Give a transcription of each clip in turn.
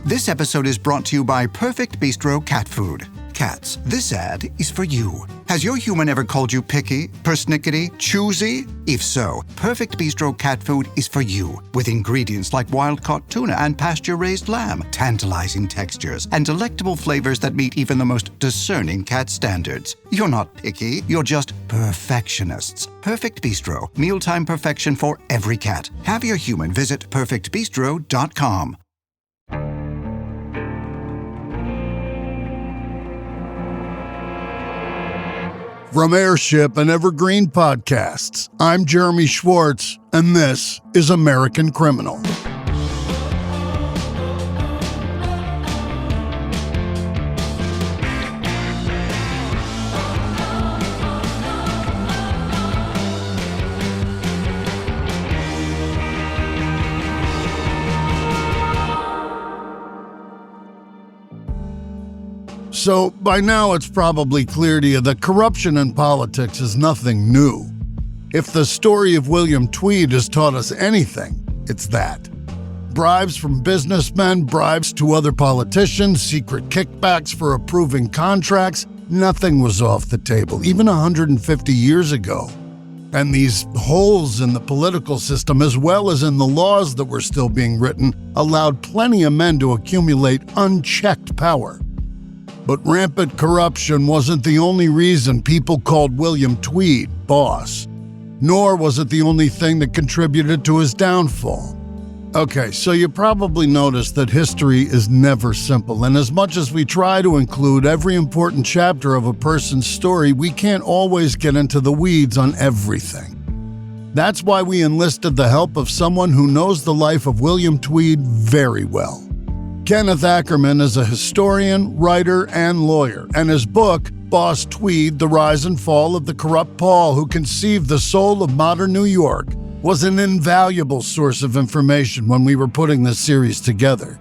This episode is brought to you by Perfect Bistro Cat Food. Cats, this ad is for you. Has your human ever called you picky, persnickety, choosy? If so, Perfect Bistro Cat Food is for you. With ingredients like wild-caught tuna and pasture-raised lamb, tantalizing textures, and delectable flavors that meet even the most discerning cat standards. You're not picky, you're just perfectionists. Perfect Bistro, mealtime perfection for every cat. Have your human visit perfectbistro.com. From Airship and Evergreen Podcasts, I'm Jeremy Schwartz, and this is American Criminal. So, by now it's probably clear to you that corruption in politics is nothing new. If the story of William Tweed has taught us anything, it's that. Bribes from businessmen, bribes to other politicians, secret kickbacks for approving contracts, nothing was off the table, even 150 years ago. And these holes in the political system, as well as in the laws that were still being written, allowed plenty of men to accumulate unchecked power. But rampant corruption wasn't the only reason people called William Tweed boss, nor was it the only thing that contributed to his downfall. Okay, so you probably noticed that history is never simple, and as much as we try to include every important chapter of a person's story, we can't always get into the weeds on everything. That's why we enlisted the help of someone who knows the life of William Tweed very well. Kenneth Ackerman is a historian, writer, and lawyer, and his book, Boss Tweed, The Rise and Fall of the Corrupt Paul Who Conceived the Soul of Modern New York, was an invaluable source of information when we were putting this series together.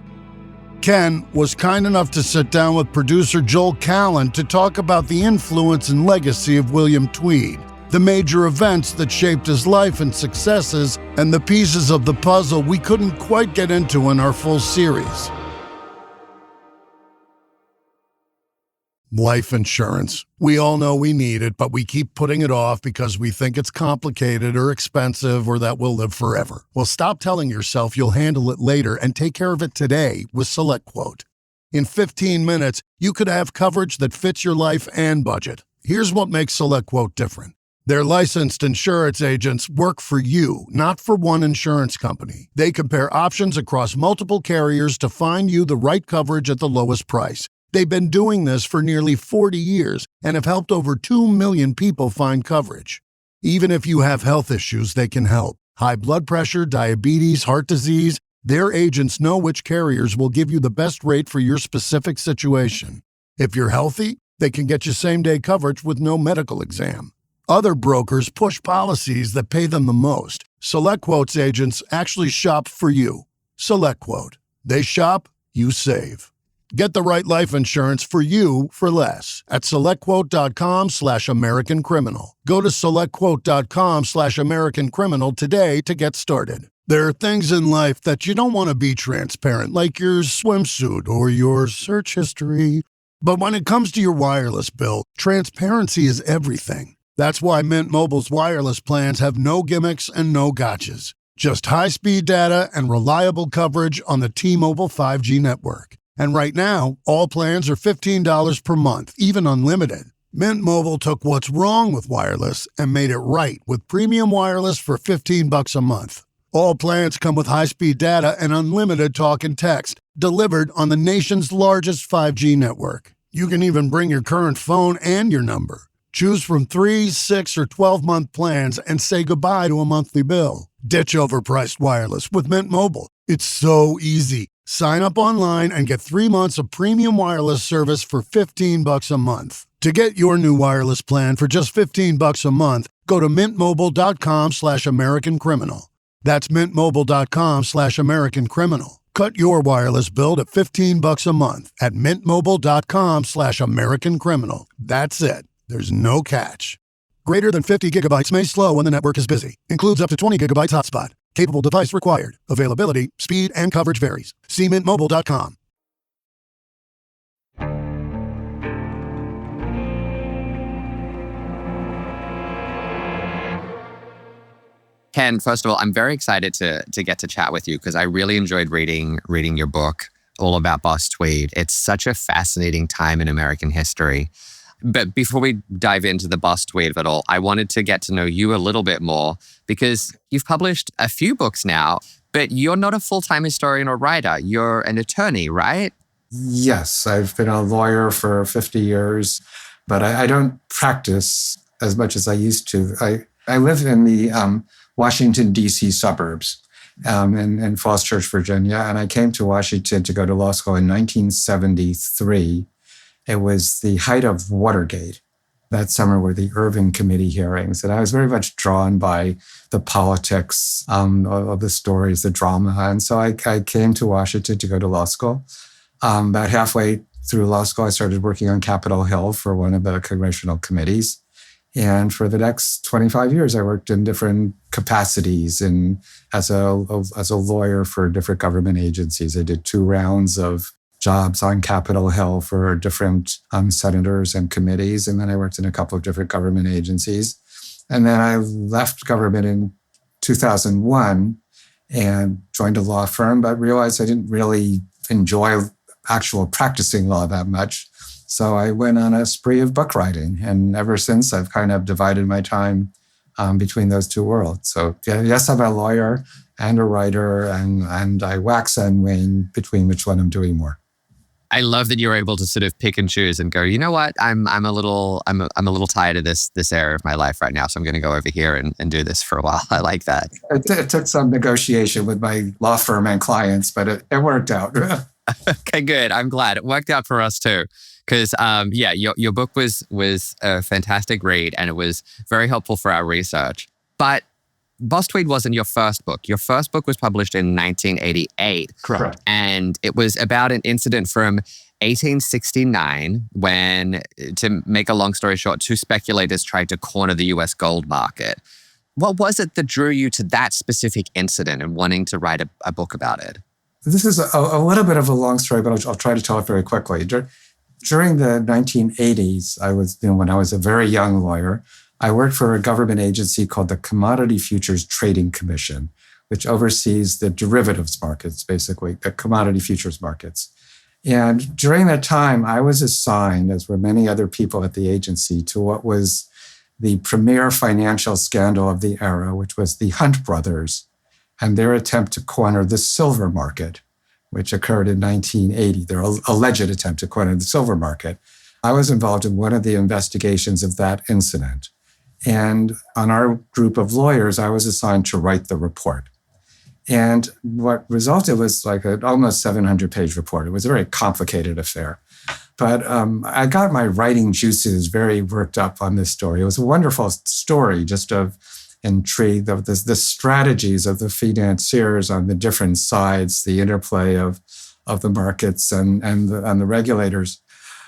Ken was kind enough to sit down with producer Joel Callan to talk about the influence and legacy of William Tweed, the major events that shaped his life and successes, and the pieces of the puzzle we couldn't quite get into in our full series. Life insurance. We all know we need it, but we keep putting it off because we think it's complicated or expensive or that we'll live forever. Well, stop telling yourself you'll handle it later and take care of it today with SelectQuote. In 15 minutes, you could have coverage that fits your life and budget. Here's what makes SelectQuote different. Their licensed insurance agents work for you, not for one insurance company. They compare options across multiple carriers to find you the right coverage at the lowest price. They've been doing this for nearly 40 years and have helped over 2 million people find coverage. Even if you have health issues, they can help. High blood pressure, diabetes, heart disease, their agents know which carriers will give you the best rate for your specific situation. If you're healthy, they can get you same-day coverage with no medical exam. Other brokers push policies that pay them the most. SelectQuote's agents actually shop for you. SelectQuote. They shop, you save. Get the right life insurance for you for less at SelectQuote.com/American Criminal. Go to SelectQuote.com/American Criminal today to get started. There are things in life that you don't want to be transparent, like your swimsuit or your search history. But when it comes to your wireless bill, transparency is everything. That's why Mint Mobile's wireless plans have no gimmicks and no gotchas. Just high-speed data and reliable coverage on the T-Mobile 5G network. And right now, all plans are $15 per month, even unlimited. Mint Mobile took what's wrong with wireless and made it right with premium wireless for $15 a month. All plans come with high-speed data and unlimited talk and text, delivered on the nation's largest 5G network. You can even bring your current phone and your number. Choose from 3, 6, or 12-month plans and say goodbye to a monthly bill. Ditch overpriced wireless with Mint Mobile. It's so easy. Sign up online and get 3 months of premium wireless service for $15 a month. To get your new wireless plan for just $15 a month, go to mintmobile.com/American Criminal. That's mintmobile.com/American Criminal. Cut your wireless bill to $15 a month at mintmobile.com/American Criminal. That's it. There's no catch. Greater than 50 gigabytes may slow when the network is busy. Includes up to 20 gigabytes hotspot. Capable device required. Availability, speed, and coverage varies. See mintmobile.com. Ken, first of all, I'm very excited to get to chat with you because I really enjoyed reading your book all about Boss Tweed. It's such a fascinating time in American history. But before we dive into the Boss Tweed of it all, I wanted to get to know you a little bit more because you've published a few books now, but you're not a full-time historian or writer. You're an attorney, right? Yes, I've been a lawyer for 50 years, but I don't practice as much as I used to. I live in the Washington, D.C. suburbs in Falls Church, Virginia, and I came to Washington to go to law school in 1973. It was the height of Watergate. That summer were the Irving Committee hearings, and I was very much drawn by the politics of the stories, the drama. And so I came to Washington to go to law school. About halfway through law school, I started working on Capitol Hill for one of the congressional committees. And for the next 25 years, I worked in different capacities and as a lawyer for different government agencies. I did 2 rounds of jobs on Capitol Hill for different senators and committees. And then I worked in a couple of different government agencies. And then I left government in 2001 and joined a law firm, but realized I didn't really enjoy actual practicing law that much. So I went on a spree of book writing. And ever since, I've kind of divided my time between those two worlds. So yes, I'm a lawyer and a writer, and I wax and wane between which one I'm doing more. I love that you're able to sort of pick and choose and go, you know what, I'm a little tired of this area of my life right now, so I'm going to go over here and do this for a while. I like that. It took some negotiation with my law firm and clients, but it worked out. Okay, good. I'm glad it worked out for us too. Because your book was a fantastic read and it was very helpful for our research. But Boss Tweed wasn't your first book. Your first book was published in 1988. Correct. And it was about an incident from 1869 when, to make a long story short, 2 speculators tried to corner the US gold market. What was it that drew you to that specific incident and wanting to write a book about it? This is a little bit of a long story, but I'll try to tell it very quickly. During the 1980s, when I was a very young lawyer, I worked for a government agency called the Commodity Futures Trading Commission, which oversees the derivatives markets, basically, the commodity futures markets. And during that time, I was assigned, as were many other people at the agency, to what was the premier financial scandal of the era, which was the Hunt brothers and their attempt to corner the silver market, which occurred in 1980, their alleged attempt to corner the silver market. I was involved in one of the investigations of that incident. And on our group of lawyers, I was assigned to write the report. And what resulted was like an almost 700-page report. It was a very complicated affair. But I got my writing juices very worked up on this story. It was a wonderful story just of intrigue, of the strategies of the financiers on the different sides, the interplay of the markets and the regulators.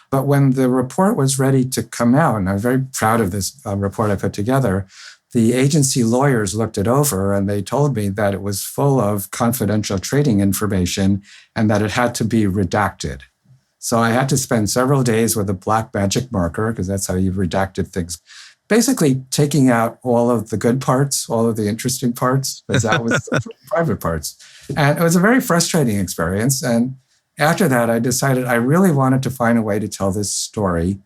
But when the report was ready to come out, and I'm very proud of this report I put together, the agency lawyers looked it over and they told me that it was full of confidential trading information and that it had to be redacted. So I had to spend several days with a black magic marker, because that's how you redacted things, basically taking out all of the good parts, all of the interesting parts, because that was the private parts. And it was a very frustrating experience. And after that, I decided I really wanted to find a way to tell this story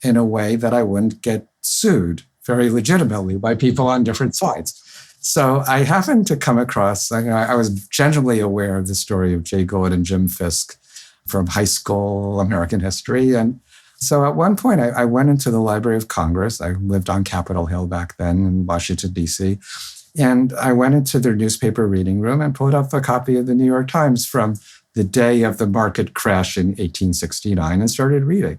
in a way that I wouldn't get sued very legitimately by people on different sides. So I happened to come across, I was generally aware of the story of Jay Gould and Jim Fisk from high school American history. And so at one point, I went into the Library of Congress. I lived on Capitol Hill back then in Washington, D.C. And I went into their newspaper reading room and pulled up a copy of the New York Times from the day of the market crash in 1869 and started reading.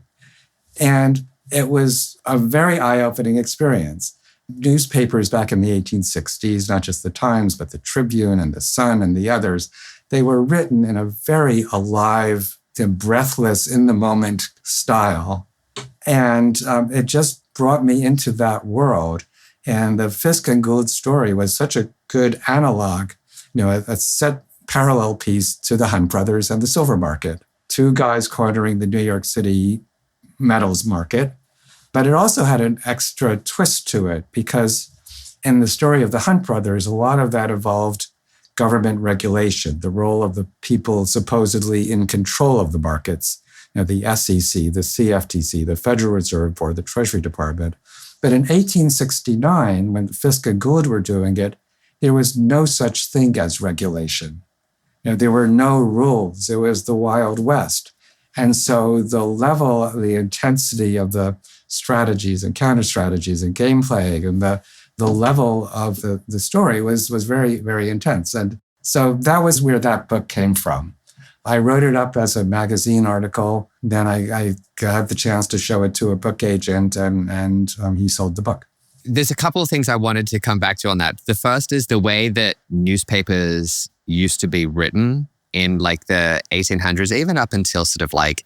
And it was a very eye-opening experience. Newspapers back in the 1860s, not just the Times, but the Tribune and the Sun and the others, they were written in a very alive, breathless, in-the-moment style. And it just brought me into that world. And the Fisk and Gould story was such a good analog, a set parallel piece to the Hunt brothers and the silver market. 2 guys cornering the New York City metals market. But it also had an extra twist to it because in the story of the Hunt brothers, a lot of that involved government regulation, the role of the people supposedly in control of the markets, the SEC, the CFTC, the Federal Reserve Board, the Treasury Department. But in 1869, when Fisk and Gould were doing it, there was no such thing as regulation. There were no rules. It was the Wild West. And so the level, the intensity of the strategies and counter-strategies and game playing and the level of the story was very, very intense. And so that was where that book came from. I wrote it up as a magazine article. Then I got the chance to show it to a book agent, and he sold the book. There's a couple of things I wanted to come back to on that. The first is the way that newspapers used to be written in like the 1800s, even up until sort of like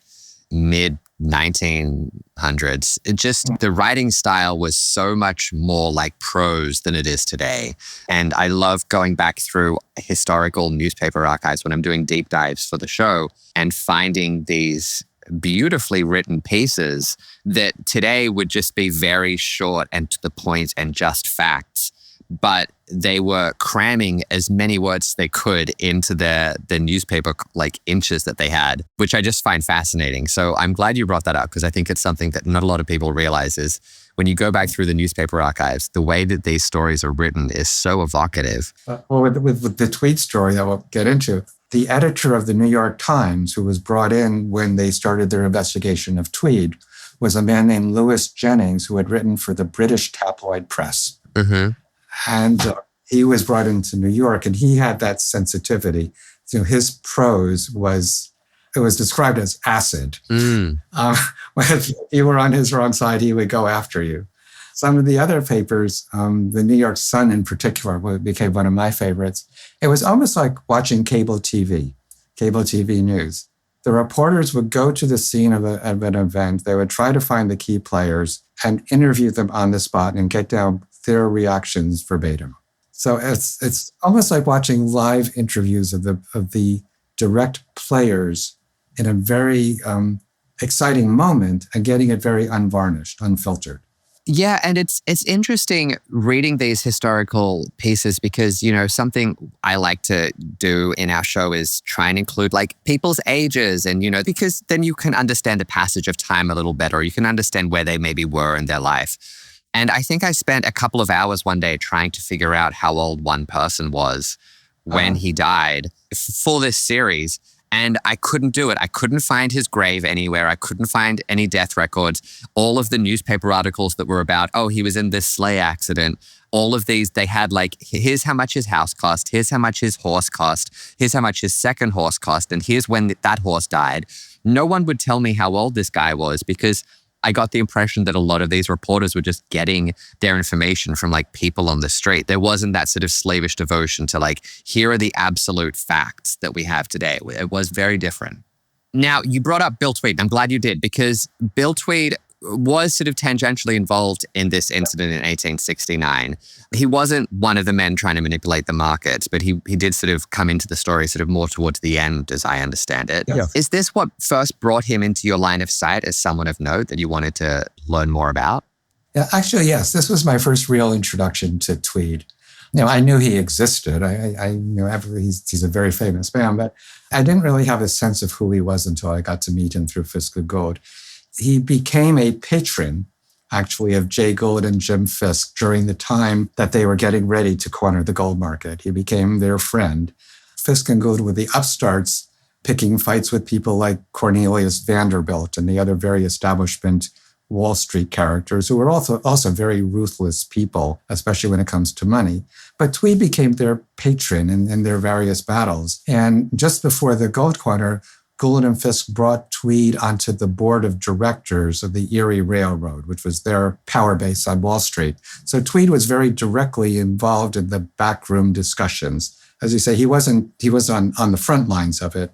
mid 1900s. The writing style was so much more like prose than it is today. And I love going back through historical newspaper archives when I'm doing deep dives for the show and finding these beautifully written pieces that today would just be very short and to the point and just facts. But they were cramming as many words as they could into the newspaper like inches that they had, which I just find fascinating. So I'm glad you brought that up because I think it's something that not a lot of people realize is when you go back through the newspaper archives, the way that these stories are written is so evocative. Well, with the Tweed story that we'll get into, the editor of the New York Times, who was brought in when they started their investigation of Tweed, was a man named Lewis Jennings, who had written for the British tabloid press. Mm-hmm. And he was brought into New York, and he had that sensitivity. So his prose was described as acid. If you were on his wrong side, he would go after you. Some of the other papers, the New York Sun in particular, became one of my favorites. It was almost like watching cable TV news. The reporters would go to the scene of an event. They would try to find the key players and interview them on the spot and get down their reactions verbatim. So it's almost like watching live interviews of the direct players in a very exciting moment and getting it very unvarnished, unfiltered. Yeah, and it's interesting reading these historical pieces because, something I like to do in our show is try and include like people's ages and, because then you can understand the passage of time a little better. You can understand where they maybe were in their life. And I think I spent a couple of hours one day trying to figure out how old one person was when he died for this series. And I couldn't do it. I couldn't find his grave anywhere. I couldn't find any death records. All of the newspaper articles that were about, he was in this sleigh accident. All of these, they had like, here's how much his house cost. Here's how much his horse cost. Here's how much his second horse cost. And here's when that horse died. No one would tell me how old this guy was because I got the impression that a lot of these reporters were just getting their information from like people on the street. There wasn't that sort of slavish devotion to like, here are the absolute facts that we have today. It was very different. Now, you brought up Bill Tweed. I'm glad you did because Bill Tweed was sort of tangentially involved in this incident in 1869. He wasn't one of the men trying to manipulate the markets, but he did sort of come into the story sort of more towards the end, as I understand it. Yes. Is this what first brought him into your line of sight as someone of note that you wanted to learn more about? Yeah, actually, yes. This was my first real introduction to Tweed. I knew he existed. I knew he's a very famous man, but I didn't really have a sense of who he was until I got to meet him through Fisk and Gould. He became a patron, actually, of Jay Gould and Jim Fisk during the time that they were getting ready to corner the gold market. He became their friend. Fisk and Gould were the upstarts picking fights with people like Cornelius Vanderbilt and the other very establishment Wall Street characters who were also very ruthless people, especially when it comes to money. But Tweed became their patron in their various battles. And just before the gold corner, Gould and Fisk brought Tweed onto the board of directors of the Erie Railroad, which was their power base on Wall Street. So Tweed was very directly involved in the backroom discussions. As you say, he was on the front lines of it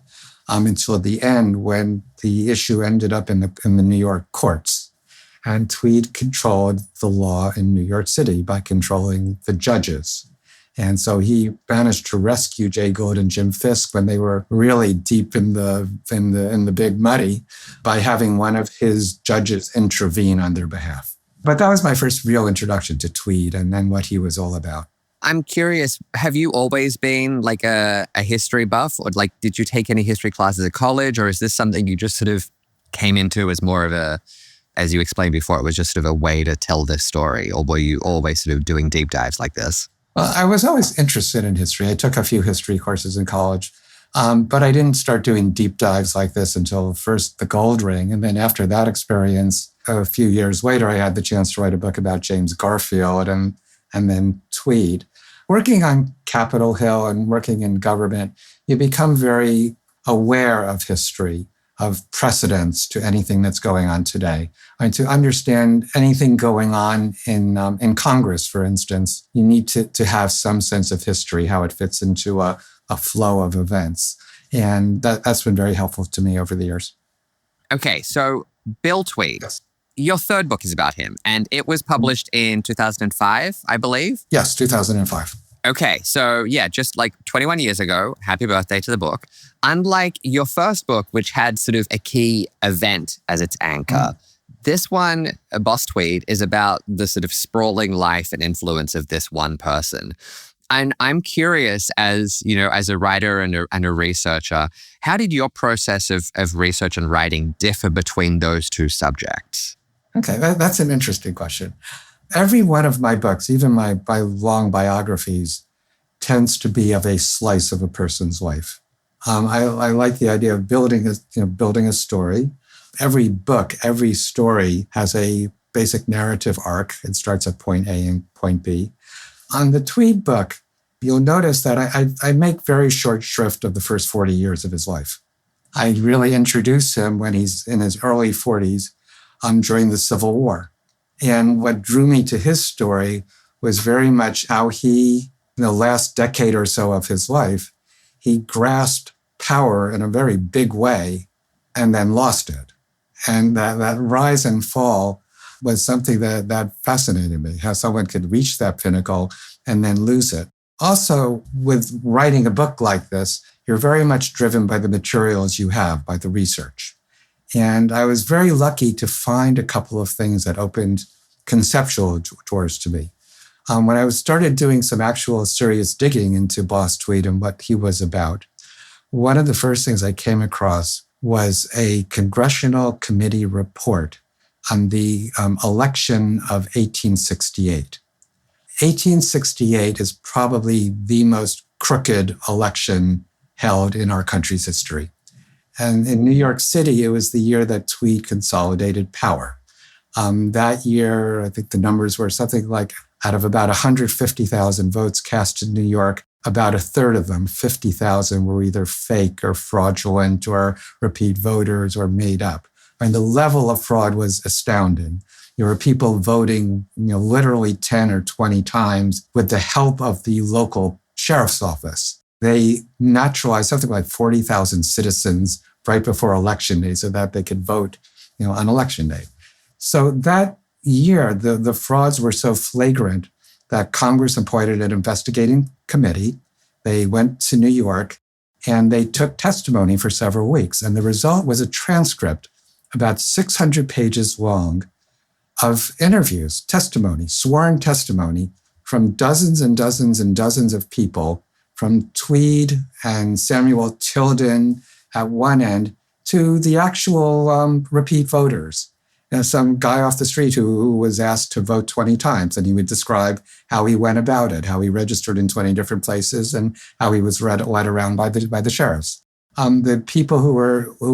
until the end when the issue ended up in the New York courts. And Tweed controlled the law in New York City by controlling the judges. And so he managed to rescue Jay Gould and Jim Fisk when they were really deep in the big muddy by having one of his judges intervene on their behalf. But that was my first real introduction to Tweed and then what he was all about. I'm curious, have you always been like a history buff? Or like, did you take any history classes at college? Or is this something you just sort of came into as more of a, as you explained before, it was just sort of a way to tell this story? Or were you always sort of doing deep dives like this? Well, I was always interested in history. I took a few history courses in college, but I didn't start doing deep dives like this until first the Gold Ring. And then after that experience, a few years later, I had the chance to write a book about James Garfield and then Tweed. Working on Capitol Hill and working in government, you become very aware of history, of precedents to anything that's going on today. And to understand anything going on in Congress, for instance, you need to have some sense of history, how it fits into a flow of events. And that's been very helpful to me over the years. Okay, so Bill Tweed. Yes. Your third book is about him, and it was published in 2005, I believe? Yes, 2005. Okay, so yeah, just like 21 years ago, happy birthday to the book. Unlike your first book, which had sort of a key event as its anchor, this one, Boss Tweed, is about the sort of sprawling life and influence of this one person. And I'm curious, as you know, as a writer and a researcher, how did your process of research and writing differ between those two subjects? Okay, that's an interesting question. Every one of my books, even my long biographies, tends to be of a slice of a person's life. I like the idea of building a story. Every book, every story has a basic narrative arc. It starts at point A and point B. On the Tweed book, you'll notice that I make very short shrift of the first 40 years of his life. I really introduce him when he's in his early 40s during the Civil War. And what drew me to his story was very much how he, in the last decade or so of his life, he grasped power in a very big way and then lost it. And that rise and fall was something that fascinated me, how someone could reach that pinnacle and then lose it. Also, with writing a book like this, you're very much driven by the materials you have, by the research. And I was very lucky to find a couple of things that opened conceptual doors to me. When I started doing some actual serious digging into Boss Tweed and what he was about, one of the first things I came across was a congressional committee report on the election of 1868. 1868 is probably the most crooked election held in our country's history. And in New York City, it was the year that Tweed consolidated power. That year, I think the numbers were something like out of about 150,000 votes cast in New York, about a third of them, 50,000, were either fake or fraudulent or repeat voters or made up. And the level of fraud was astounding. There were people voting, literally 10 or 20 times with the help of the local sheriff's office. They naturalized something like 40,000 citizens right before Election Day so that they could vote, on Election Day. So that year, the frauds were so flagrant that Congress appointed an investigating committee. They went to New York and they took testimony for several weeks. And the result was a transcript about 600 pages long of interviews, testimony, sworn testimony from dozens and dozens and dozens of people, from Tweed and Samuel Tilden at one end to the actual repeat voters. Some guy off the street who was asked to vote 20 times, and he would describe how he went about it, how he registered in 20 different places, and how he was led around by the sheriffs. The people who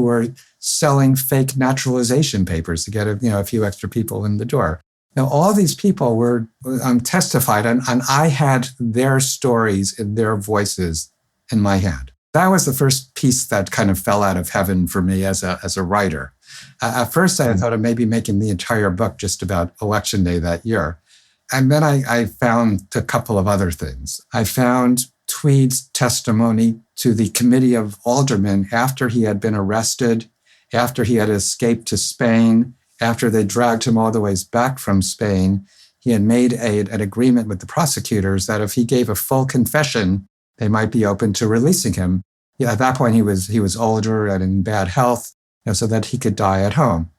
were selling fake naturalization papers to get a few extra people in the door. Now, all these people were testified, and I had their stories and their voices in my hand. That was the first piece that kind of fell out of heaven for me as a writer. At first, I thought of maybe making the entire book just about Election Day that year. And then I found a couple of other things. I found Tweed's testimony to the Committee of Aldermen after he had been arrested, after he had escaped to Spain, after they dragged him all the ways back from Spain. He had made an agreement with the prosecutors that if he gave a full confession, they might be open to releasing him. At that point, he was older and in bad health, so that he could die at home.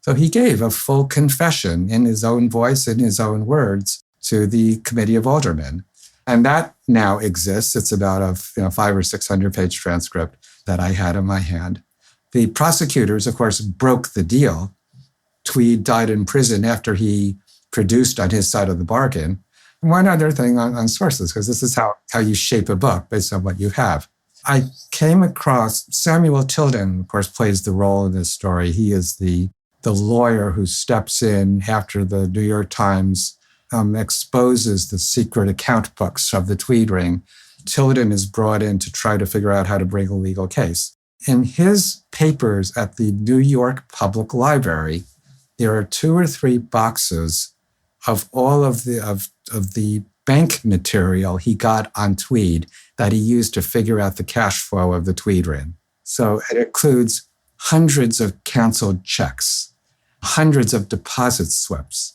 So he gave a full confession in his own voice, in his own words, to the Committee of Aldermen. And that now exists. It's about a 500 or 600 page transcript that I had in my hand. The prosecutors, of course, broke the deal. Tweed died in prison after he produced on his side of the bargain. One other thing on sources, because this is how you shape a book based on what you have. I came across Samuel Tilden, of course, plays the role in this story. He is the lawyer who steps in after the New York Times exposes the secret account books of the Tweed ring. Tilden is brought in to try to figure out how to bring a legal case. In his papers at the New York Public Library, there are 2 or 3 boxes of all of the bank material he got on Tweed that he used to figure out the cash flow of the Tweed ring. So it includes hundreds of canceled checks, hundreds of deposit slips,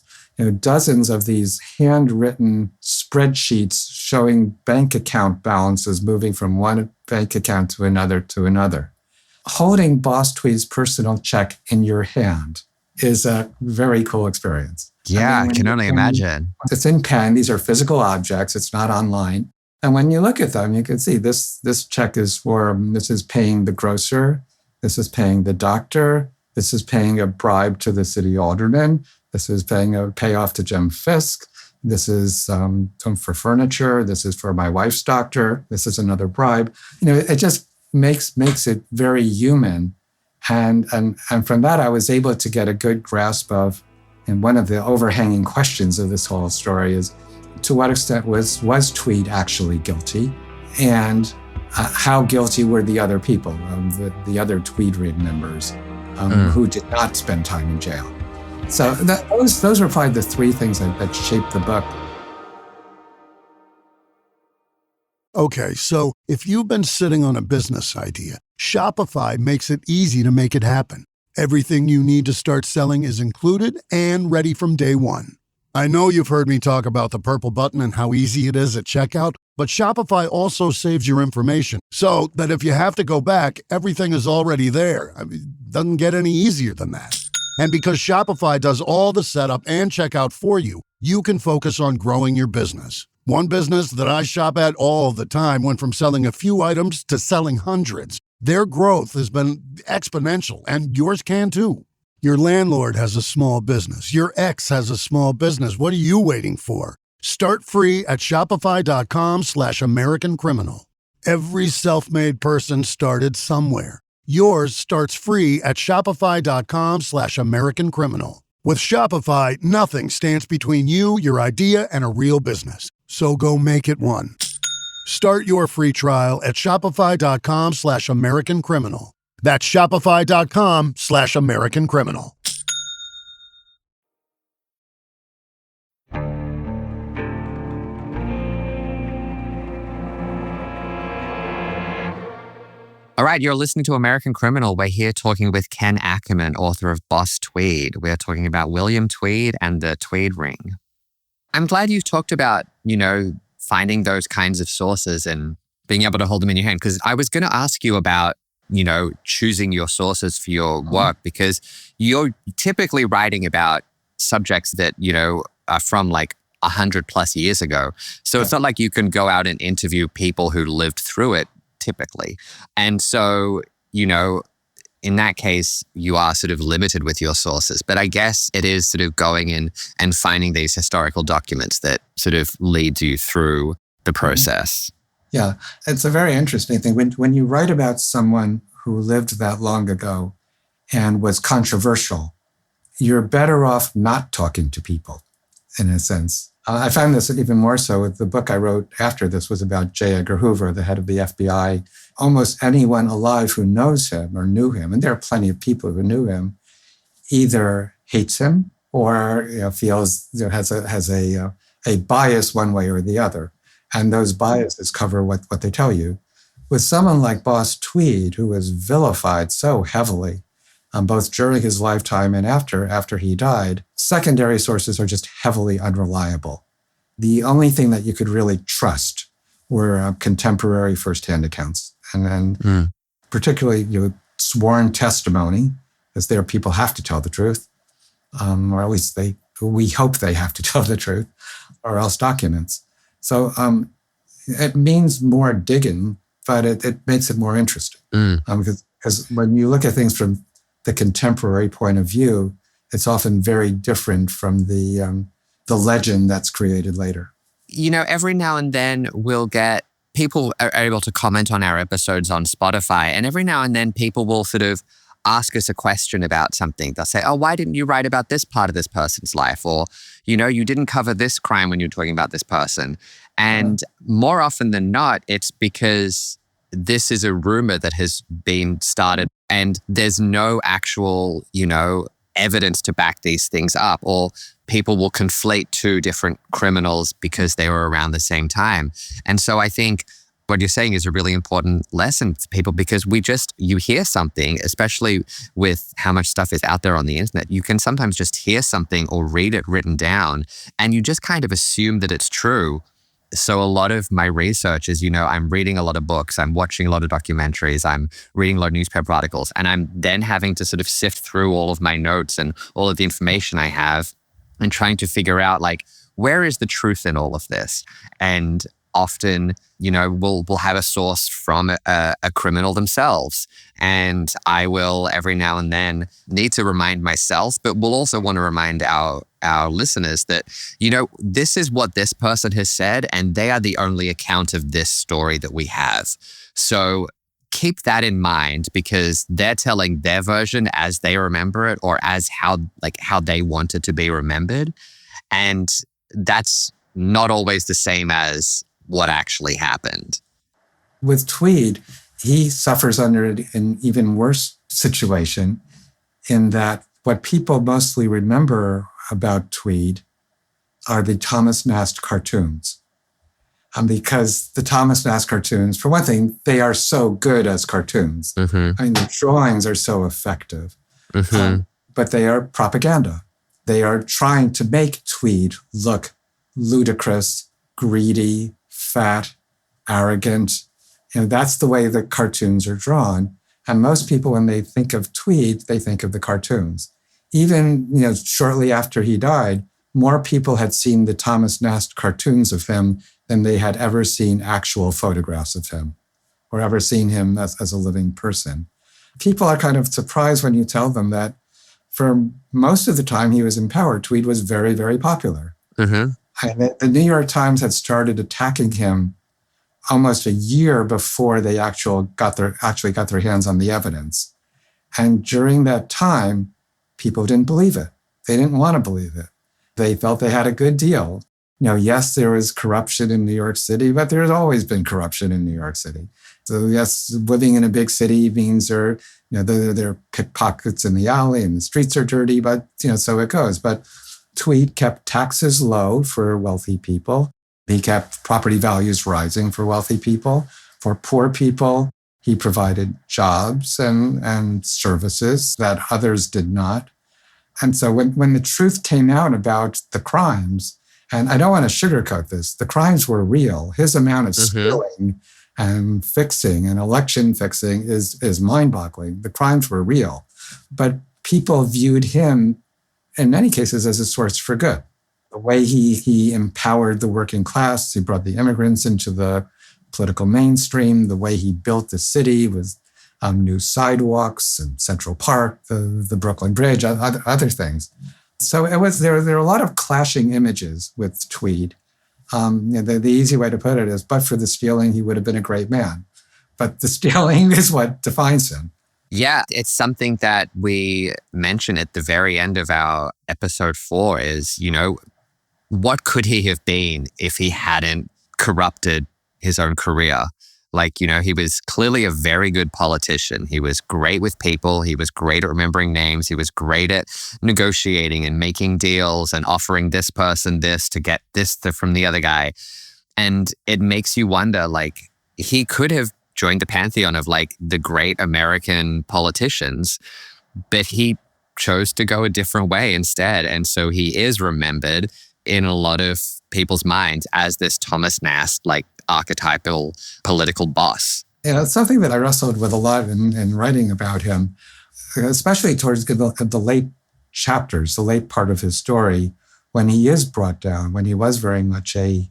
dozens of these handwritten spreadsheets showing bank account balances moving from one bank account to another. Holding Boss Tweed's personal check in your hand is a very cool experience. Yeah, I can only imagine. It's in pen. These are physical objects. It's not online. And when you look at them, you can see this check is this is paying the grocer. This is paying the doctor. This is paying a bribe to the city alderman. This is paying a payoff to Jim Fisk. This is for furniture. This is for my wife's doctor. This is another bribe. It just makes it very human. And from that, I was able to get a good grasp of, and one of the overhanging questions of this whole story is, to what extent was Tweed actually guilty? And how guilty were the other people, the other Tweed ring members who did not spend time in jail? So those were probably the 3 things that shaped the book. Okay, so if you've been sitting on a business idea, Shopify makes it easy to make it happen. Everything you need to start selling is included and ready from day one. I know you've heard me talk about the purple button and how easy it is at checkout, but Shopify also saves your information so that if you have to go back, everything is already there. It doesn't get any easier than that. And because Shopify does all the setup and checkout for you, you can focus on growing your business. One business that I shop at all the time went from selling a few items to selling hundreds. Their growth has been exponential, and yours can too. Your landlord has a small business. Your ex has a small business. What are you waiting for? Start free at shopify.com/American Criminal. Every self-made person started somewhere. Yours starts free at shopify.com/American Criminal. With Shopify, nothing stands between you, your idea, and a real business. So go make it one. Start your free trial at shopify.com/American Criminal. That's shopify.com/American Criminal. All right, you're listening to American Criminal. We're here talking with Ken Ackerman, author of Boss Tweed. We're talking about William Tweed and the Tweed ring. I'm glad you talked about, finding those kinds of sources and being able to hold them in your hand, because I was going to ask you about, choosing your sources for your work, because you're typically writing about subjects that, are from like 100+ years ago. So it's not like you can go out and interview people who lived through it typically. And so, in that case, you are sort of limited with your sources. But I guess it is sort of going in and finding these historical documents that sort of leads you through the process. Yeah, it's a very interesting thing. When you write about someone who lived that long ago and was controversial, you're better off not talking to people, in a sense. I found this even more so with the book I wrote after this was about J. Edgar Hoover, the head of the FBI. Almost anyone alive who knows him or knew him, and there are plenty of people who knew him, either hates him or feels has a bias one way or the other. And those biases cover what they tell you. With someone like Boss Tweed, who was vilified so heavily, both during his lifetime and after he died, secondary sources are just heavily unreliable. The only thing that you could really trust were contemporary firsthand accounts. And particularly sworn testimony, as there people have to tell the truth, or at least we hope they have to tell the truth, or else documents. So it means more digging, but it makes it more interesting. Because when you look at things from the contemporary point of view, it's often very different from the legend that's created later. Every now and then we'll get people are able to comment on our episodes on Spotify, and every now and then people will sort of ask us a question about something. They'll say, oh, why didn't you write about this part of this person's life? Or, you didn't cover this crime when you were talking about this person. And more often than not, it's because this is a rumor that has been started and there's no actual, evidence to back these things up, or people will conflate two different criminals because they were around the same time. And so I think what you're saying is a really important lesson for people, because you hear something, especially with how much stuff is out there on the internet, you can sometimes just hear something or read it written down and you just kind of assume that it's true. So a lot of my research is, I'm reading a lot of books, I'm watching a lot of documentaries, I'm reading a lot of newspaper articles, and I'm then having to sort of sift through all of my notes and all of the information I have and trying to figure out, where is the truth in all of this? And often, we'll have a source from a criminal themselves. And I will every now and then need to remind myself, but we'll also want to remind our listeners that, this is what this person has said, and they are the only account of this story that we have. So keep that in mind, because they're telling their version as they remember it, or as how they want it to be remembered. And that's not always the same as what actually happened. With Tweed, he suffers under an even worse situation, in that what people mostly remember about Tweed are the Thomas Nast cartoons. Because the Thomas Nast cartoons, for one thing, they are so good as cartoons. Mm-hmm. I mean, the drawings are so effective. Mm-hmm. But they are propaganda. They are trying to make Tweed look ludicrous, greedy, fat, arrogant. That's the way the cartoons are drawn. And most people, when they think of Tweed, they think of the cartoons. Even, shortly after he died, more people had seen the Thomas Nast cartoons of him than they had ever seen actual photographs of him, or ever seen him as a living person. People are kind of surprised when you tell them that for most of the time he was in power, Tweed was very, very popular. Mm-hmm. And the New York Times had started attacking him almost a year before they actually got their hands on the evidence. And during that time, people didn't believe it. They didn't want to believe it. They felt they had a good deal. Yes, there was corruption in New York City, but there's always been corruption in New York City. So yes, living in a big city means there are pickpockets in the alley and the streets are dirty, but so it goes. But Tweed kept taxes low for wealthy people. He kept property values rising for wealthy people. For poor people, he provided jobs and services that others did not. And so when the truth came out about the crimes, and I don't want to sugarcoat this, the crimes were real. His amount of stealing and fixing and election fixing is mind-boggling. The crimes were real. But people viewed him, in many cases, as a source for good. The way he empowered the working class, he brought the immigrants into the political mainstream, the way he built the city with new sidewalks and Central Park, the Brooklyn Bridge, other things. So there were a lot of clashing images with Tweed. The easy way to put it is, but for the stealing, he would have been a great man. But the stealing is what defines him. Yeah, it's something that we mention at the very end of our episode 4 is, what could he have been if he hadn't corrupted his own career? He was clearly a very good politician. He was great with people. He was great at remembering names. He was great at negotiating and making deals and offering this person this to get this from the other guy. And it makes you wonder, he could have joined the pantheon of the great American politicians, but he chose to go a different way instead. And so he is remembered in a lot of people's minds as this Thomas Nast, archetypal political boss. It's something that I wrestled with a lot in writing about him, especially towards the late chapters, the late part of his story, when he is brought down, when he was very much a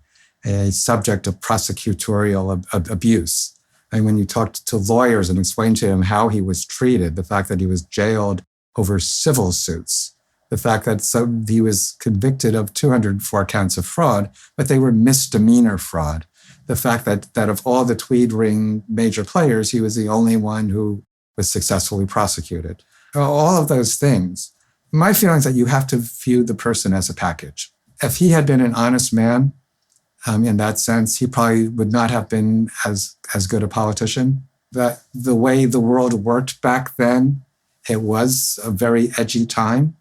subject of prosecutorial abuse. And when you talked to lawyers and explained to him how he was treated, the fact that he was jailed over civil suits, the fact that he was convicted of 204 counts of fraud, but they were misdemeanor fraud. The fact that of all the Tweed Ring major players, he was the only one who was successfully prosecuted. All of those things. My feeling is that you have to view the person as a package. If he had been an honest man, in that sense, he probably would not have been as good a politician. That the way the world worked back then, it was a very edgy time.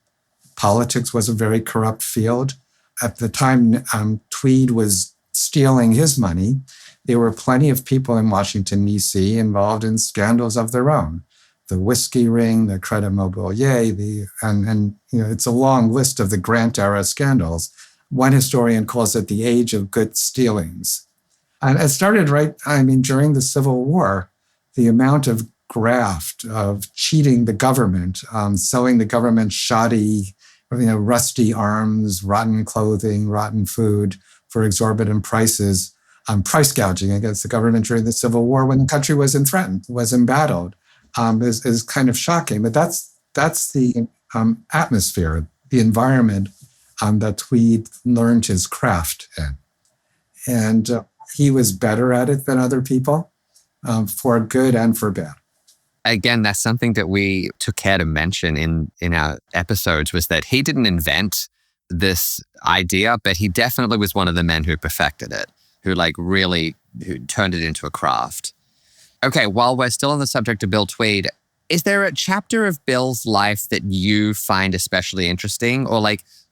Politics was a very corrupt field. At the time Tweed was stealing his money, there were plenty of people in Washington, D.C. involved in scandals of their own. The whiskey ring, the Credit Mobilier, and it's a long list of the Grant-era scandals. One historian calls it the age of good stealings. And it started during the Civil War, the amount of graft, of cheating the government, selling the government shoddy, rusty arms, rotten clothing, rotten food for exorbitant prices, price gouging against the government during the Civil War when the country was threatened, was embattled, is kind of shocking. But that's the atmosphere, the environment that Tweed learned his craft in. And he was better at it than other people, for good and for bad. Again, that's something that we took care to mention in our episodes, was that he didn't invent this idea, but he definitely was one of the men who perfected it, who turned it into a craft. Okay, while we're still on the subject of Bill Tweed, is there a chapter of Bill's life that you find especially interesting? Or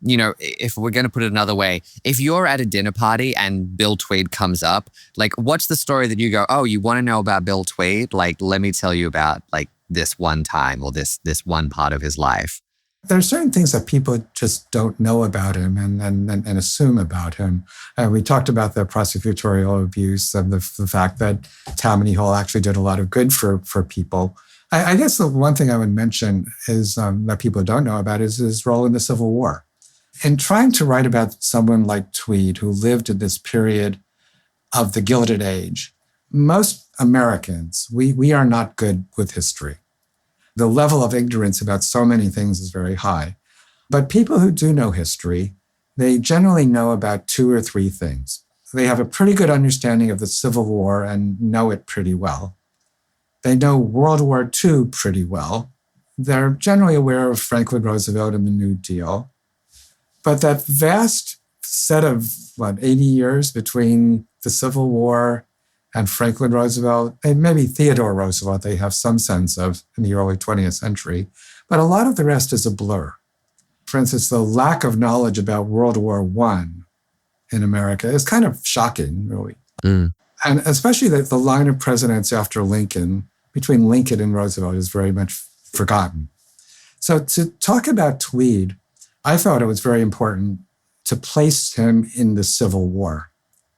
if we're going to put it another way, if you're at a dinner party and Bill Tweed comes up, what's the story that you go, oh, you want to know about Bill Tweed? Let me tell you about this one time or this one part of his life. There are certain things that people just don't know about him and assume about him. We talked about the prosecutorial abuse and the fact that Tammany Hall actually did a lot of good for people. I guess the one thing I would mention is that people don't know about is his role in the Civil War. In trying to write about someone like Tweed, who lived in this period of the Gilded Age, most Americans, we are not good with history. The level of ignorance about so many things is very high. But people who do know history, they generally know about 2 or 3 things. They have a pretty good understanding of the Civil War and know it pretty well. They know World War II pretty well. They're generally aware of Franklin Roosevelt and the New Deal. But that vast set of, 80 years between the Civil War and Franklin Roosevelt, and maybe Theodore Roosevelt, they have some sense of in the early 20th century. But a lot of the rest is a blur. For instance, the lack of knowledge about World War I in America is kind of shocking, really. And especially the line of presidents after Lincoln, between Lincoln and Roosevelt, is very much forgotten. So to talk about Tweed, I thought it was very important to place him in the Civil War,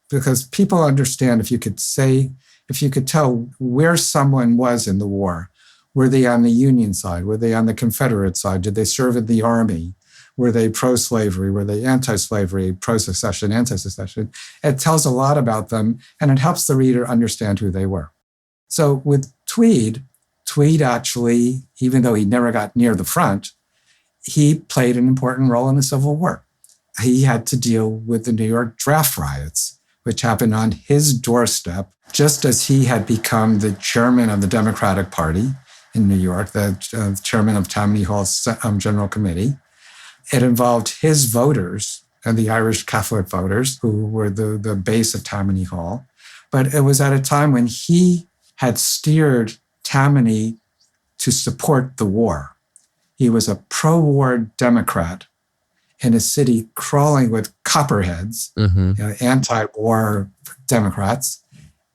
because people understand if you could tell where someone was in the war. Were they on the Union side? Were they on the Confederate side? Did they serve in the Army? Were they pro-slavery? Were they anti-slavery, pro-secession, anti-secession? It tells a lot about them, and it helps the reader understand who they were. So with Tweed actually, even though he never got near the front, he played an important role in the Civil War. He had to deal with the New York draft riots, which happened on his doorstep, just as he had become the chairman of the Democratic Party in New York, the chairman of Tammany Hall's General Committee. It involved his voters and the Irish Catholic voters, who were the base of Tammany Hall. But it was at a time when he had steered Tammany to support the war. He was a pro-war Democrat in a city crawling with copperheads, anti-war Democrats,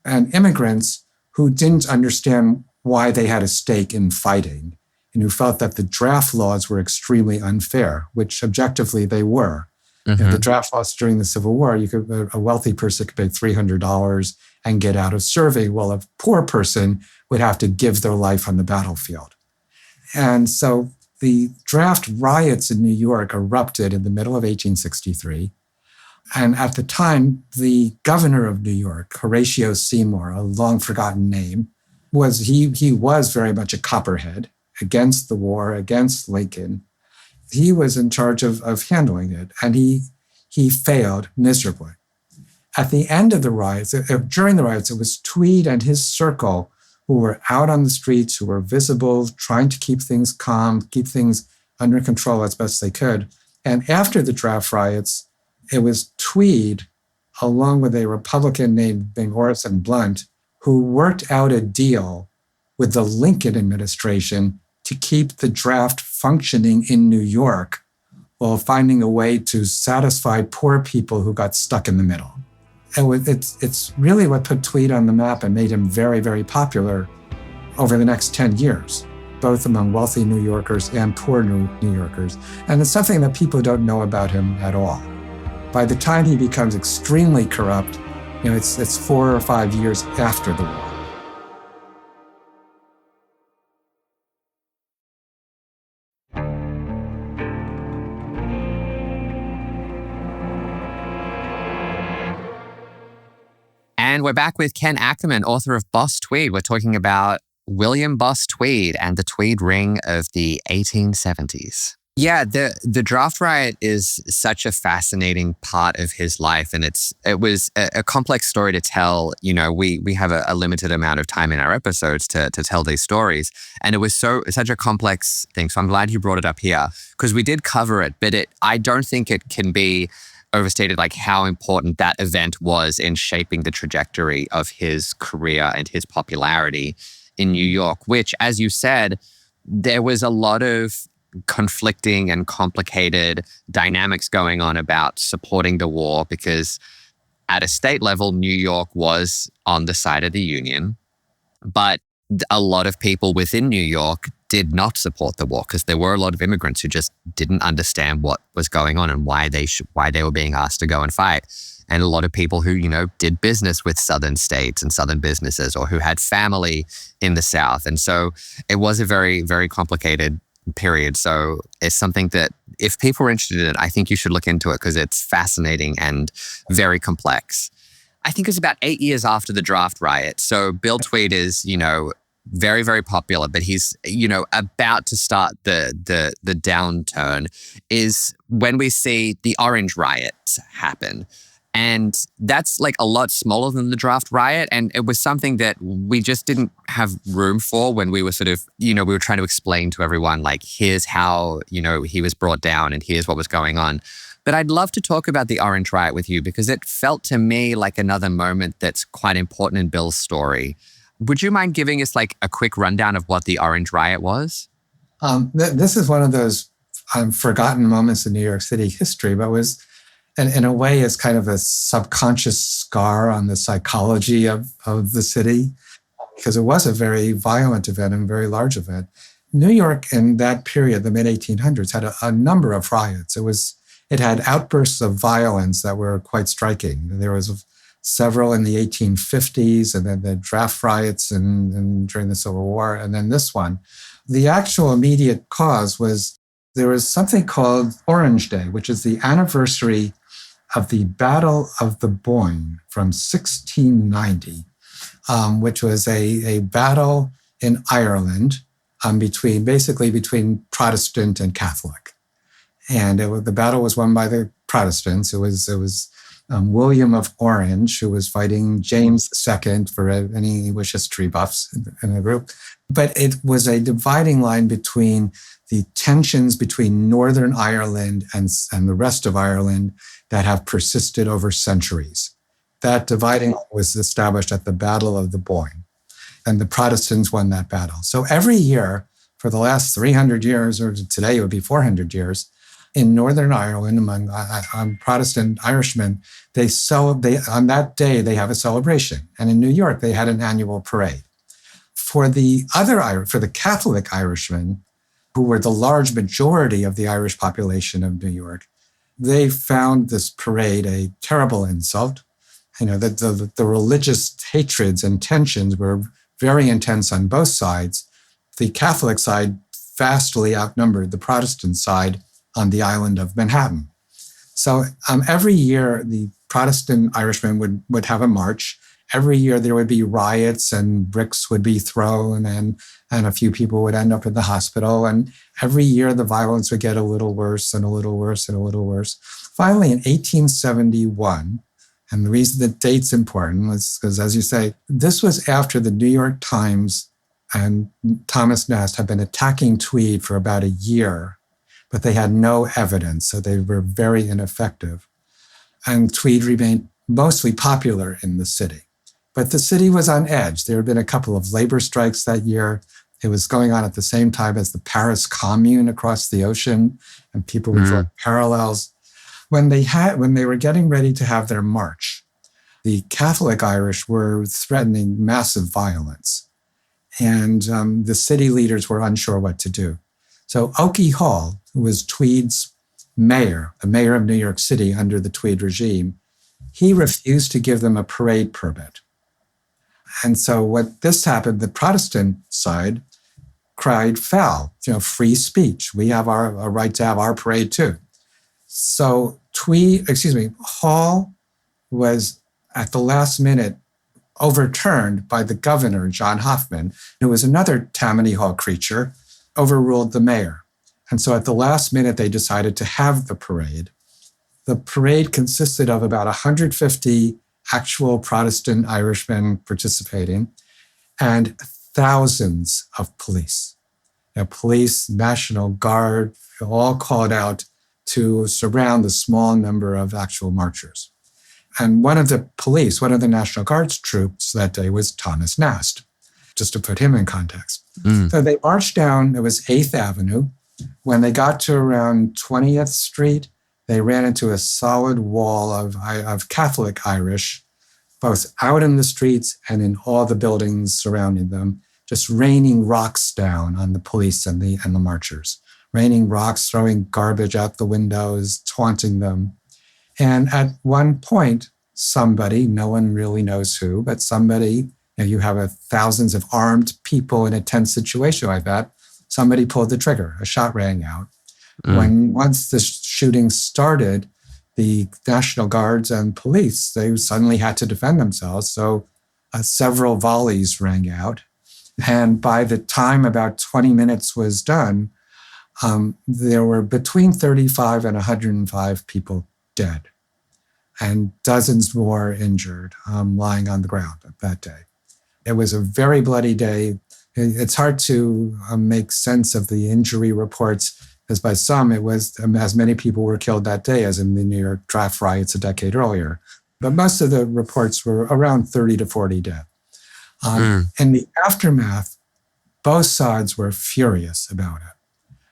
and immigrants who didn't understand why they had a stake in fighting and who felt that the draft laws were extremely unfair, which objectively they were. The draft laws during the Civil War, a wealthy person could pay $300 and get out of serving, while a poor person would have to give their life on the battlefield. And so The draft riots in New York erupted in the middle of 1863. And at the time, the governor of New York, Horatio Seymour, a long forgotten name, he was very much a copperhead against the war, against Lincoln. He was in charge of handling it, and he failed miserably. At the end of the riots, during the riots, it was Tweed and his circle who were out on the streets, who were visible, trying to keep things calm, keep things under control as best they could. And after the draft riots, it was Tweed, along with a Republican named Horace Blunt, who worked out a deal with the Lincoln administration to keep the draft functioning in New York while finding a way to satisfy poor people who got stuck in the middle. It's really what put Tweed on the map and made him very, very popular over the next 10 years, both among wealthy New Yorkers and poor New Yorkers. And it's something that people don't know about him at all. By the time he becomes extremely corrupt, it's 4 or 5 years after the war. And we're back with Ken Ackerman, author of Boss Tweed. We're talking about William Boss Tweed and the Tweed Ring of the 1870s. Yeah, the draft riot is such a fascinating part of his life, and it was a complex story to tell. We have a limited amount of time in our episodes to tell these stories, and it was such a complex thing. So I'm glad you brought it up here because we did cover it, but I don't think it can be overstated like how important that event was in shaping the trajectory of his career and his popularity in New York, which, as you said, there was a lot of conflicting and complicated dynamics going on about supporting the war because at a state level, New York was on the side of the Union, but a lot of people within New York did not support the war because there were a lot of immigrants who just didn't understand what was going on and why they were being asked to go and fight. And a lot of people who, did business with Southern states and Southern businesses or who had family in the South. And so it was a very, very complicated period. So it's something that if people are interested in it, I think you should look into it because it's fascinating and very complex. I think it was about 8 years after the draft riot. So Bill Tweed is, very, very popular, but he's, about to start the downturn is when we see the Orange Riots happen. And that's like a lot smaller than the draft riot. And it was something that we just didn't have room for when we were sort of, we were trying to explain to everyone, like, here's how, he was brought down and here's what was going on. But I'd love to talk about the Orange Riot with you because it felt to me like another moment that's quite important in Bill's story. Would you mind giving us like a quick rundown of what the Orange Riot was? This is one of those forgotten moments in New York City history, but was in a way is kind of a subconscious scar on the psychology of the city because it was a very violent event and very large event. New York in that period, the mid-1800s, had a number of riots. It had outbursts of violence that were quite striking. There was several in the 1850s, and then the draft riots and during the Civil War, and then this one. The actual immediate cause was there was something called Orange Day, which is the anniversary of the Battle of the Boyne from 1690, which was a battle in Ireland between Protestant and Catholic. And the battle was won by the Protestants. It was William of Orange, who was fighting James II for any English history buffs in the group. But it was a dividing line between the tensions between Northern Ireland and the rest of Ireland that have persisted over centuries. That dividing line was established at the Battle of the Boyne, and the Protestants won that battle. So every year for the last 300 years, or today it would be 400 years, in Northern Ireland, among Protestant Irishmen, on that day, they have a celebration. And in New York, they had an annual parade. For the Catholic Irishmen, who were the large majority of the Irish population of New York, they found this parade a terrible insult. The religious hatreds and tensions were very intense on both sides. The Catholic side vastly outnumbered the Protestant side on the island of Manhattan. So every year, the Protestant Irishmen would have a march. Every year there would be riots and bricks would be thrown and a few people would end up in the hospital. And every year the violence would get a little worse and a little worse and a little worse. Finally, in 1871, and the reason the date's important was because, as you say, this was after the New York Times and Thomas Nast had been attacking Tweed for about a year, but they had no evidence, so they were very ineffective. And Tweed remained mostly popular in the city. But the city was on edge. There had been a couple of labor strikes that year. It was going on at the same time as the Paris Commune across the ocean, and people would draw parallels. When they were getting ready to have their march, the Catholic Irish were threatening massive violence, and the city leaders were unsure what to do. So Oakey Hall, who was Tweed's mayor, the mayor of New York City under the Tweed regime, he refused to give them a parade permit. And so what this happened, the Protestant side cried foul, free speech. We have a right to have our parade too. So Hall was at the last minute overturned by the governor, John Hoffman, who was another Tammany Hall creature, overruled the mayor. And so at the last minute, they decided to have the parade. The parade consisted of about 150 actual Protestant Irishmen participating and thousands of police. Police, National Guard, all called out to surround the small number of actual marchers. And one of the National Guard's troops that day was Thomas Nast, just to put him in context. So they marched down, it was 8th Avenue. When they got to around 20th Street, they ran into a solid wall of Catholic Irish, both out in the streets and in all the buildings surrounding them, just raining rocks down on the police and the marchers. Raining rocks, throwing garbage out the windows, taunting them. And at one point, somebody, no one really knows who, but somebody, you have thousands of armed people in a tense situation like that, somebody pulled the trigger, a shot rang out. Once the shooting started, the National Guards and police, they suddenly had to defend themselves. So several volleys rang out. And by the time about 20 minutes was done, there were between 35 and 105 people dead and dozens more injured, lying on the ground that day. It was a very bloody day. It's hard to make sense of the injury reports, because by some it was as many people were killed that day as in the New York draft riots a decade earlier. But most of the reports were around 30 to 40 dead. In the aftermath, both sides were furious about it.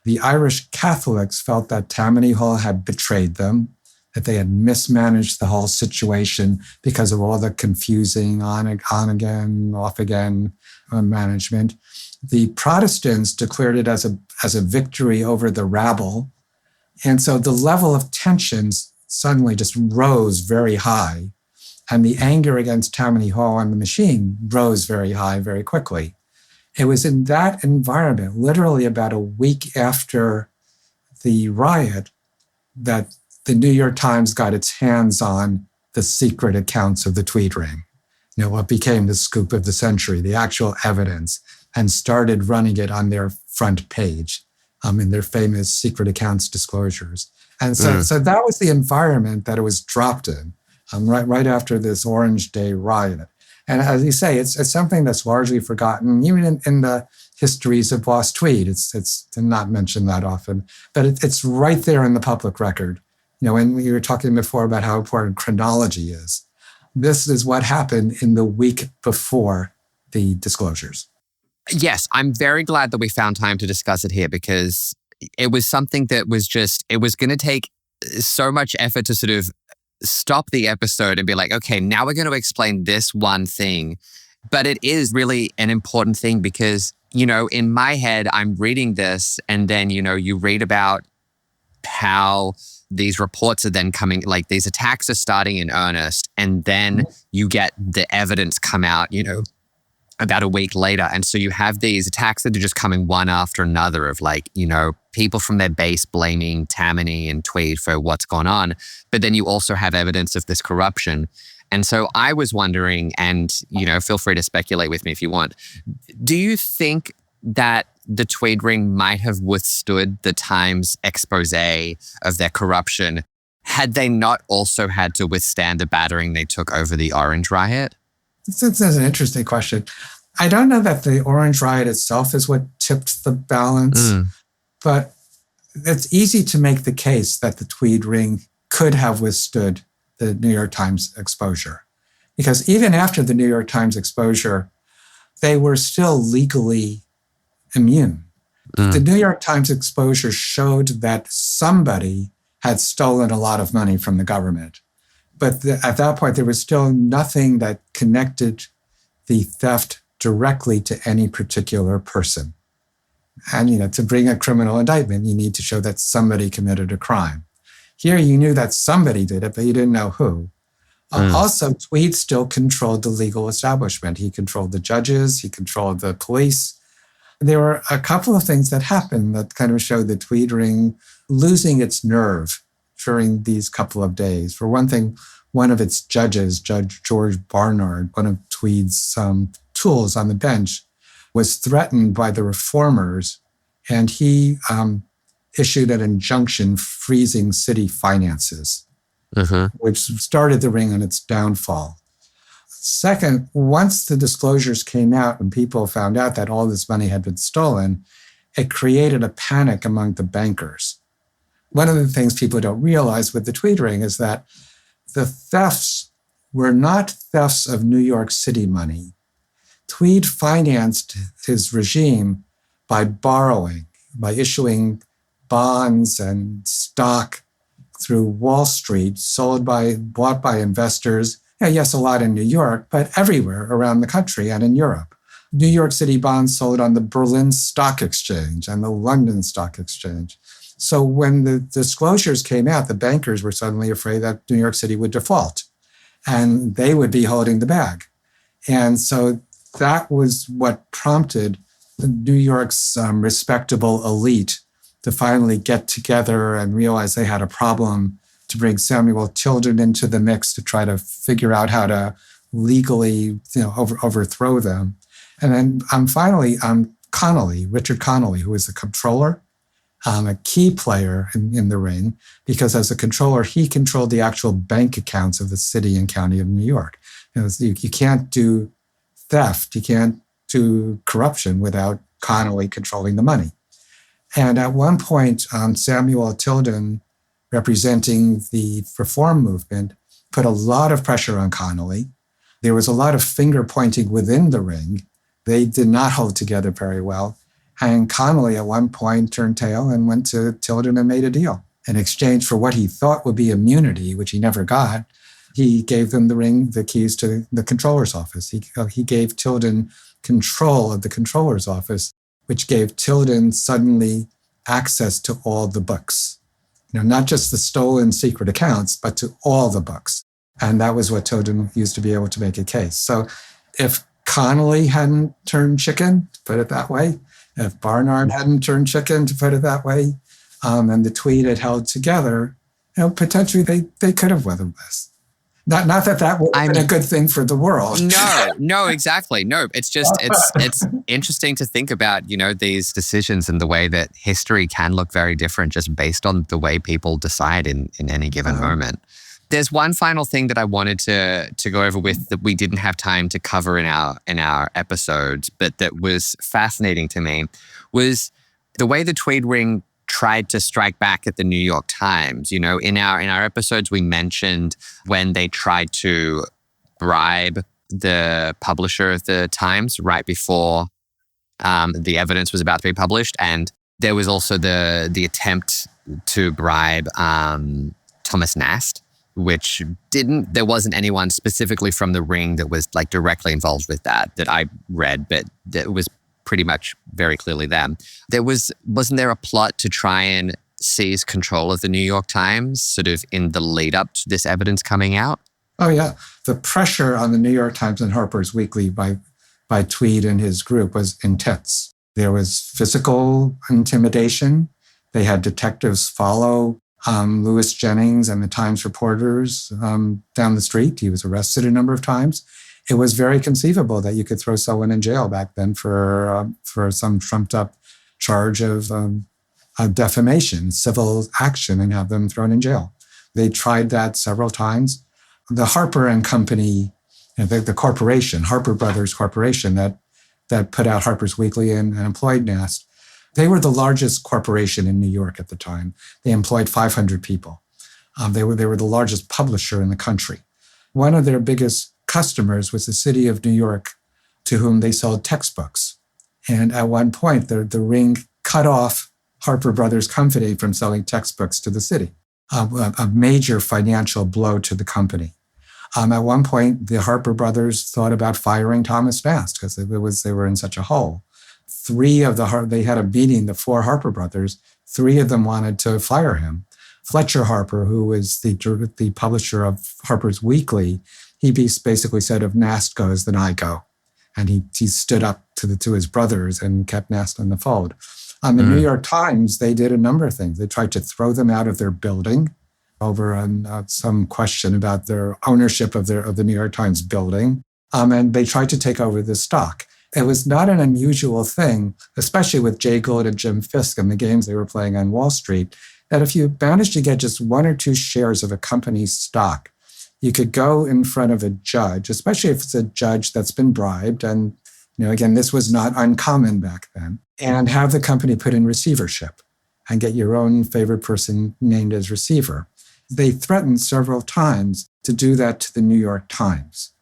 The Irish Catholics felt that Tammany Hall had betrayed them, that they had mismanaged the whole situation because of all the confusing on again, off again management. The Protestants declared it as a victory over the rabble. And so the level of tensions suddenly just rose very high. And the anger against Tammany Hall and the machine rose very high very quickly. It was in that environment, literally about a week after the riot, that the New York Times got its hands on the secret accounts of the Tweed ring, what became the scoop of the century, the actual evidence, and started running it on their front page in their famous secret accounts disclosures. And so that was the environment that it was dropped in right after this Orange Day riot. And as you say, it's something that's largely forgotten, even in the histories of Boss Tweed. It's not mentioned that often, but it's right there in the public record. When we were talking before about how important chronology is, this is what happened in the week before the disclosures. Yes, I'm very glad that we found time to discuss it here, because it was something that was it was going to take so much effort to sort of stop the episode and be like, okay, now we're going to explain this one thing. But it is really an important thing because, in my head, I'm reading this and then, you read about how these reports are then coming, like these attacks are starting in earnest, and then you get the evidence come out, about a week later. And so you have these attacks that are just coming one after another of like, people from their base blaming Tammany and Tweed for what's gone on. But then you also have evidence of this corruption. And so I was wondering, and, feel free to speculate with me if you want, do you think that the Tweed Ring might have withstood the Times expose of their corruption had they not also had to withstand the battering they took over the Orange Riot? That's an interesting question. I don't know that the Orange Riot itself is what tipped the balance, but it's easy to make the case that the Tweed Ring could have withstood the New York Times exposure. Because even after the New York Times exposure, they were still legally immune. The New York Times exposure showed that somebody had stolen a lot of money from the government. But at that point, there was still nothing that connected the theft directly to any particular person. And, to bring a criminal indictment, you need to show that somebody committed a crime. Here, you knew that somebody did it, but you didn't know who. Also, Tweed still controlled the legal establishment. He controlled the judges. He controlled the police. There were a couple of things that happened that kind of showed the Tweed Ring losing its nerve during these couple of days. For one thing, one of its judges, Judge George Barnard, one of Tweed's tools on the bench, was threatened by the reformers, and he issued an injunction freezing city finances, which started the ring on its downfall. Second, once the disclosures came out and people found out that all this money had been stolen, it created a panic among the bankers. One of the things people don't realize with the Tweed Ring is that the thefts were not thefts of New York City money. Tweed financed his regime by borrowing, by issuing bonds and stock through Wall Street, bought by investors. Yes, a lot in New York, but everywhere around the country and in Europe. New York City bonds sold on the Berlin Stock Exchange and the London Stock Exchange. So when the disclosures came out, the bankers were suddenly afraid that New York City would default and they would be holding the bag. And so that was what prompted New York's respectable elite to finally get together and realize they had a problem, to bring Samuel Tilden into the mix to try to figure out how to legally overthrow them. And then finally, Richard Connolly, who was the comptroller, a key player in the ring, because as a controller, he controlled the actual bank accounts of the city and county of New York. You can't do theft, you can't do corruption without Connolly controlling the money. And at one point, Samuel Tilden, representing the reform movement, put a lot of pressure on Connolly. There was a lot of finger pointing within the ring. They did not hold together very well. And Connolly at one point turned tail and went to Tilden and made a deal. In exchange for what he thought would be immunity, which he never got, he gave them the keys to the controller's office. He gave Tilden control of the controller's office, which gave Tilden suddenly access to all the books. Not just the stolen secret accounts, but to all the books. And that was what Tilden used to be able to make a case. So if Connolly hadn't turned chicken, to put it that way, if Barnard hadn't turned chicken, to put it that way, and the Tweed had held together, potentially they could have weathered this. Not that would have been a good thing for the world. No, exactly. No, it's just, it's interesting to think about, these decisions and the way that history can look very different just based on the way people decide in any given moment. There's one final thing that I wanted to go over with that we didn't have time to cover in our episodes, but that was fascinating to me, was the way the Tweed Ring tried to strike back at the New York Times. In our episodes, we mentioned when they tried to bribe the publisher of the Times right before the evidence was about to be published, and there was also the attempt to bribe Thomas Nast, which there wasn't anyone specifically from the Ring that was like directly involved with that I read, but that was pretty much very clearly them. Wasn't there a plot to try and seize control of the New York Times sort of in the lead up to this evidence coming out? Oh, yeah. The pressure on the New York Times and Harper's Weekly by by Tweed and his group was intense. There was physical intimidation. They had detectives follow Louis Jennings and the Times reporters down the street. He was arrested a number of times. It was very conceivable that you could throw someone in jail back then for some trumped-up charge of defamation, civil action, and have them thrown in jail. They tried that several times. The Harper and Company, the corporation, Harper Brothers Corporation, that put out Harper's Weekly and employed Nast, they were the largest corporation in New York at the time. They employed 500 people. They were the largest publisher in the country. One of their biggest customers was the city of New York, to whom they sold textbooks. And at one point, the Ring cut off Harper Brothers Company from selling textbooks to the city, a major financial blow to the company. At one point, the Harper Brothers thought about firing Thomas Nast because they were in such a hole. They had a meeting, the four Harper Brothers. Three of them wanted to fire him. Fletcher Harper, who was the publisher of Harper's Weekly, he basically said, if Nast goes, then I go. And he stood up to his brothers and kept Nast in the fold. The New York Times, they did a number of things. They tried to throw them out of their building over some question about their ownership of the New York Times building. And they tried to take over the stock. It was not an unusual thing, especially with Jay Gould and Jim Fisk and the games they were playing on Wall Street, that if you managed to get just 1 or 2 shares of a company's stock, you could go in front of a judge, especially if it's a judge that's been bribed. And, again, this was not uncommon back then, and have the company put in receivership and get your own favorite person named as receiver. They threatened several times to do that to the New York Times.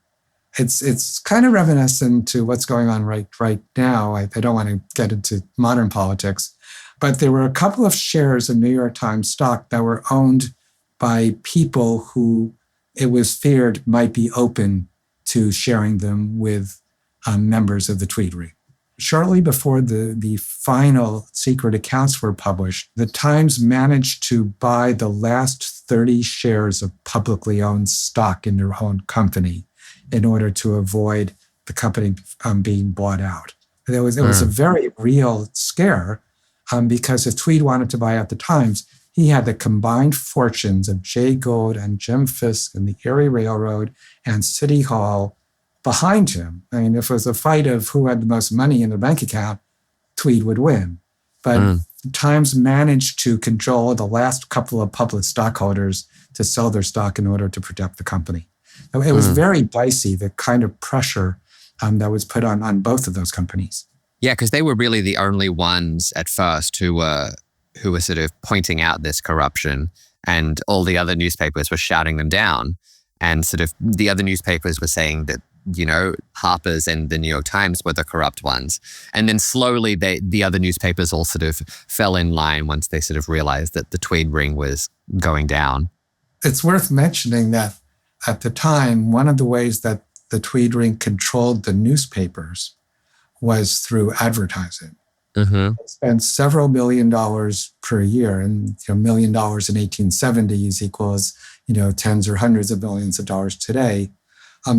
It's kind of reminiscent to what's going on right now. I don't want to get into modern politics, but there were a couple of shares of New York Times stock that were owned by people who it was feared might be open to sharing them with members of the Tweed Ring. Shortly before the final secret accounts were published, the Times managed to buy the last 30 shares of publicly owned stock in their own company in order to avoid the company being bought out. It was a very real scare because if Tweed wanted to buy out the Times, he had the combined fortunes of Jay Gould and Jim Fisk and the Erie Railroad and City Hall behind him. I mean, if it was a fight of who had the most money in their bank account, Tweed would win. But the Times managed to control the last couple of public stockholders to sell their stock in order to protect the company. It was very dicey, the kind of pressure that was put on both of those companies. Yeah, because they were really the only ones at first who were sort of pointing out this corruption, and all the other newspapers were shouting them down. And sort of the other newspapers were saying that, Harper's and the New York Times were the corrupt ones. And then slowly the other newspapers all sort of fell in line once they sort of realized that the Tweed Ring was going down. It's worth mentioning that at the time, one of the ways that the Tweed Ring controlled the newspapers was through advertising. They spent several $1 million per year, and $1 million in 1870s equals tens or hundreds of millions of dollars today,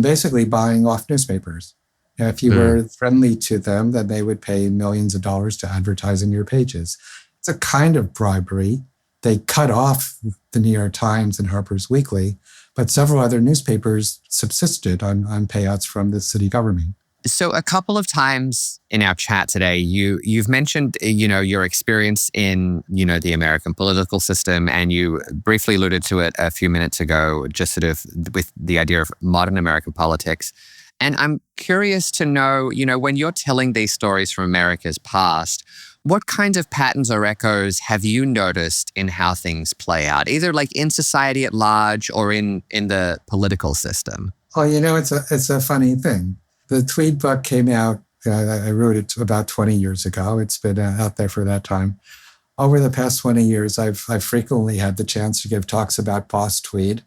basically buying off newspapers. If you were friendly to them, then they would pay millions of dollars to advertise in your pages. It's a kind of bribery. They cut off the New York Times and Harper's Weekly, but several other newspapers subsisted on payouts from the city government. So a couple of times in our chat today, you've mentioned, your experience in, the American political system, and you briefly alluded to it a few minutes ago, just sort of with the idea of modern American politics. And I'm curious to know, when you're telling these stories from America's past, what kinds of patterns or echoes have you noticed in how things play out, either like in society at large or in the political system? Well, it's a funny thing. The Tweed book came out, I wrote it about 20 years ago. It's been out there for that time. Over the past 20 years, I've frequently had the chance to give talks about Boss Tweed.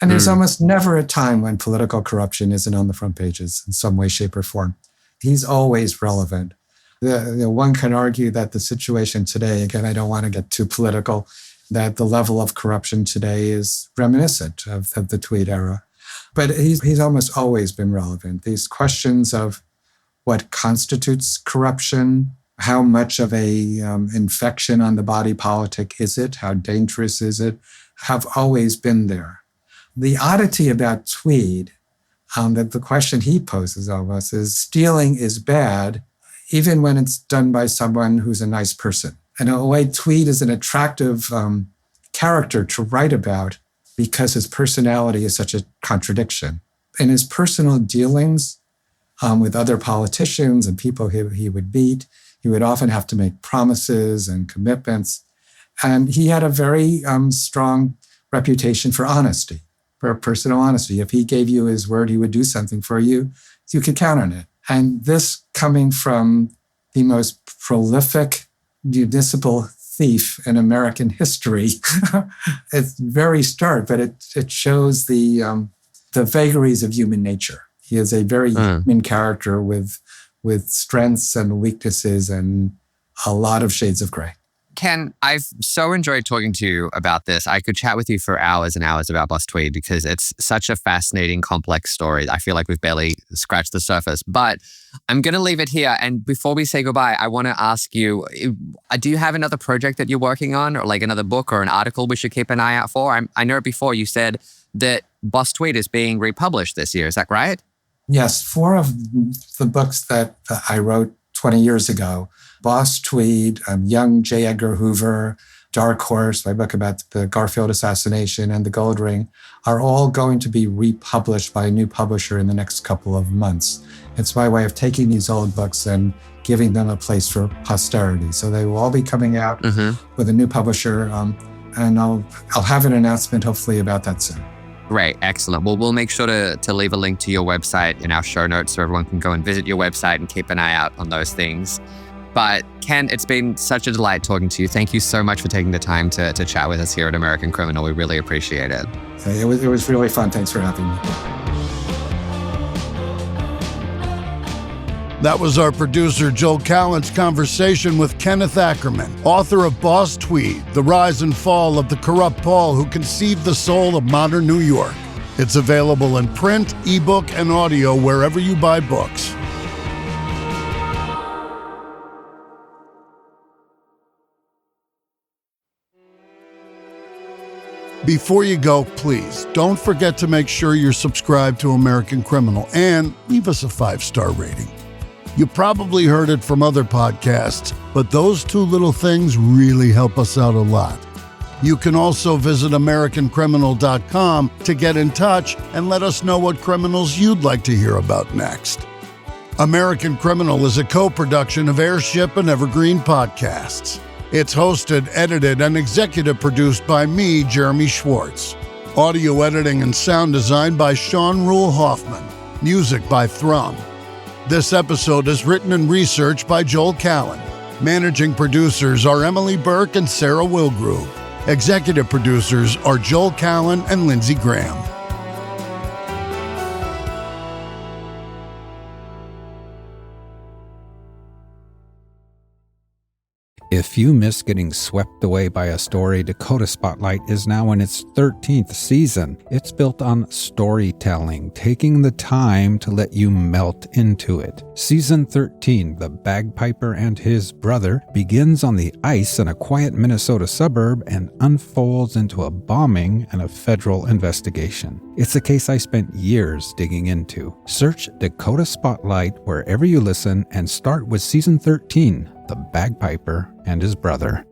And there's almost never a time when political corruption isn't on the front pages in some way, shape, or form. He's always relevant. One can argue that the situation today, again, I don't want to get too political, that the level of corruption today is reminiscent of the Tweed era. But he's almost always been relevant. These questions of what constitutes corruption, how much of a infection on the body politic is it, how dangerous is it, have always been there. The oddity about Tweed, that the question he poses of us is stealing is bad, even when it's done by someone who's a nice person. And in a way, Tweed is an attractive character to write about because his personality is such a contradiction. In his personal dealings with other politicians and people he would meet, he would often have to make promises and commitments. And he had a very strong reputation for honesty, for personal honesty. If he gave you his word, he would do something for you, you could count on it. And this coming from the most prolific municipal thief in American history, it's very stark, but it shows the vagaries of human nature. He is a very human character with strengths and weaknesses and a lot of shades of gray. Ken, I've so enjoyed talking to you about this. I could chat with you for hours and hours about Boss Tweed because it's such a fascinating, complex story. I feel like we've barely scratched the surface, but I'm going to leave it here. And before we say goodbye, I want to ask you, do you have another project that you're working on or like another book or an article we should keep an eye out for? I know before you said that Boss Tweed is being republished this year. Is that right? Yes. 4 of the books that I wrote 20 years ago, Boss Tweed, Young J. Edgar Hoover, Dark Horse, my book about the Garfield assassination, and The Gold Ring, are all going to be republished by a new publisher in the next couple of months. It's my way of taking these old books and giving them a place for posterity. So they will all be coming out with a new publisher, and I'll have an announcement hopefully about that soon. Great. Excellent. Well, we'll make sure to leave a link to your website in our show notes so everyone can go and visit your website and keep an eye out on those things. But Ken, it's been such a delight talking to you. Thank you so much for taking the time to chat with us here at American Criminal. We really appreciate it. It was really fun. Thanks for having me. That was our producer Joel Callan's conversation with Kenneth Ackerman, author of Boss Tweed, The Rise and Fall of the Corrupt Paul Who Conceived the Soul of Modern New York. It's available in print, ebook, and audio wherever you buy books. Before you go, please don't forget to make sure you're subscribed to American Criminal and leave us a 5-star rating. You probably heard it from other podcasts, but those 2 little things really help us out a lot. You can also visit AmericanCriminal.com to get in touch and let us know what criminals you'd like to hear about next. American Criminal is a co-production of Airship and Evergreen Podcasts. It's hosted, edited, and executive produced by me, Jeremy Schwartz. Audio editing and sound design by Sean Rule Hoffman. Music by Thrum. This episode is written and researched by Joel Callan. Managing producers are Emily Burke and Sarah Wilgrove. Executive producers are Joel Callan and Lindsey Graham. If you miss getting swept away by a story, Dakota Spotlight is now in its 13th season. It's built on storytelling, taking the time to let you melt into it. Season 13, The Bagpiper and His Brother, begins on the ice in a quiet Minnesota suburb and unfolds into a bombing and a federal investigation. It's a case I spent years digging into. Search Dakota Spotlight wherever you listen and start with Season 13, The Bagpiper and His Brother.